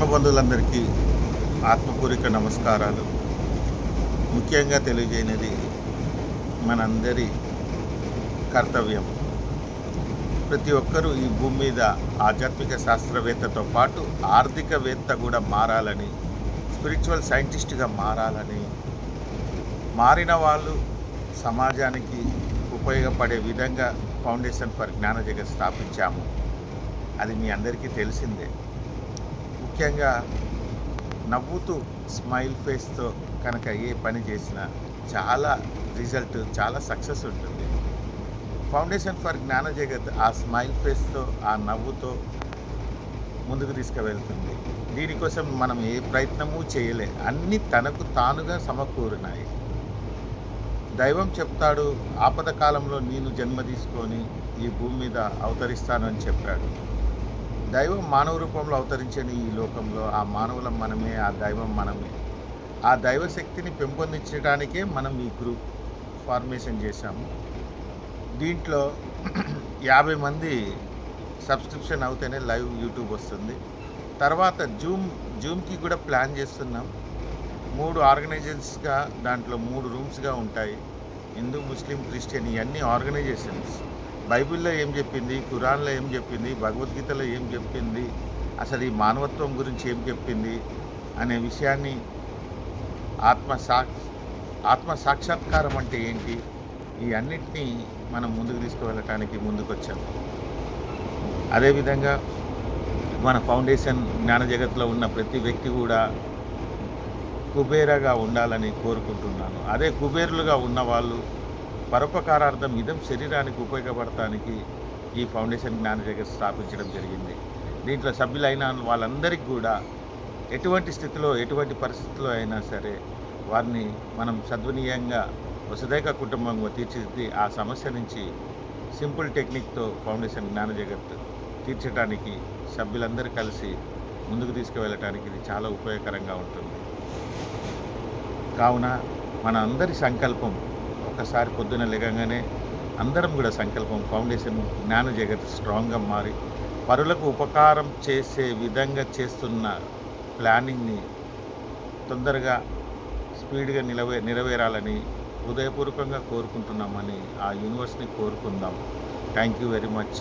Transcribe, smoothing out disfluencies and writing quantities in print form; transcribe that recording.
ఆత్మబంధువులందరికీ ఆత్మపూర్వక నమస్కారాలు. ముఖ్యంగా తెలియజేయనిది మనందరి కర్తవ్యం. ప్రతి ఒక్కరూ ఈ భూమి మీద ఆధ్యాత్మిక శాస్త్రవేత్తతో పాటు ఆర్థికవేత్త కూడా మారాలని, స్పిరిచువల్ సైంటిస్ట్గా మారాలని, మారిన వాళ్ళు సమాజానికి ఉపయోగపడే విధంగా ఫౌండేషన్ ఫర్ జ్ఞానజగత్ స్థాపించాము. అది మీ అందరికీ తెలిసిందే. ముఖ్యంగా నవ్వుతూ స్మైల్ ఫేస్తో కనుక ఏ పని చేసినా చాలా సక్సెస్ ఉంటుంది. ఫౌండేషన్ ఫర్ జ్ఞానజగత్ ఆ స్మైల్ ఫేస్తో, ఆ నవ్వుతో ముందుకు తీసుకువెళ్తుంది. దీనికోసం మనం ఏ ప్రయత్నము చేయలే, అన్నీ తనకు తానుగా సమకూరినాయి. దైవం చెప్తాడు, ఆపద కాలంలో నేను జన్మ తీసుకొని ఈ భూమి మీద అవతరిస్తాను అని చెప్పాడు. దైవం మానవ రూపంలో అవతరించిన ఈ లోకంలో ఆ మానవులం మనమే, ఆ దైవం మనమే. ఆ దైవ శక్తిని పెంపొందించడానికే మనం ఈ గ్రూప్ ఫార్మేషన్ చేశాము. దీంట్లో 50 మంది సబ్స్క్రిప్షన్ అవుతేనే లైవ్ యూట్యూబ్ వస్తుంది. తర్వాత జూమ్కి కూడా ప్లాన్ చేస్తున్నాం. 3 ఆర్గనైజేషన్స్గా, దాంట్లో 3 రూమ్స్గా ఉంటాయి. హిందూ, ముస్లిం, క్రిస్టియన్ ఇవన్నీ ఆర్గనైజేషన్స్. బైబిల్లో ఏం చెప్పింది, ఖురాన్లో ఏం చెప్పింది, భగవద్గీతలో ఏం చెప్పింది, అసలు ఈ మానవత్వం గురించి ఏం చెప్పింది అనే విషయాన్ని, ఆత్మ సాక్షాత్కారం అంటే ఏంటి, ఈ అన్నిటినీ మనం ముందుకు తీసుకువెళ్ళటానికి ముందుకొచ్చాము. అదేవిధంగా మన ఫౌండేషన్ జ్ఞానజగత్లో ఉన్న ప్రతి వ్యక్తి కూడా కుబేరగా ఉండాలని కోరుకుంటున్నాను. అదే కుబేరులుగా ఉన్నవాళ్ళు పరోపకారార్థం ఇదం శరీరానికి ఉపయోగపడటానికి ఈ ఫౌండేషన్ జ్ఞానజగత్ స్థాపించడం జరిగింది. దీంట్లో సభ్యులైన వాళ్ళందరికీ కూడా ఎటువంటి స్థితిలో, ఎటువంటి పరిస్థితుల్లో అయినా సరే వారిని మనం సద్వినీయంగా వసుదైక కుటుంబంగా తీర్చిదిద్ది ఆ సమస్య నుంచి సింపుల్ టెక్నిక్తో ఫౌండేషన్ జ్ఞానజగత్ తీర్చడానికి సభ్యులందరూ కలిసి ముందుకు తీసుకువెళ్ళటానికి ఇది చాలా ఉపయోగకరంగా ఉంటుంది. కావున మన అందరి సంకల్పం, ఒకసారి పొద్దున లేగంగానే అందరం కూడా సంకల్పం, ఫౌండేషన్ జ్ఞానజగత్ స్ట్రాంగ్గా మారి పరులకు ఉపకారం చేసే విధంగా చేస్తున్న ప్లానింగ్ని తొందరగా స్పీడ్గా నెరవేరాలని హృదయపూర్వకంగా కోరుకుంటున్నామని ఆ యూనివర్స్ని కోరుకుందాం. Thank you very much.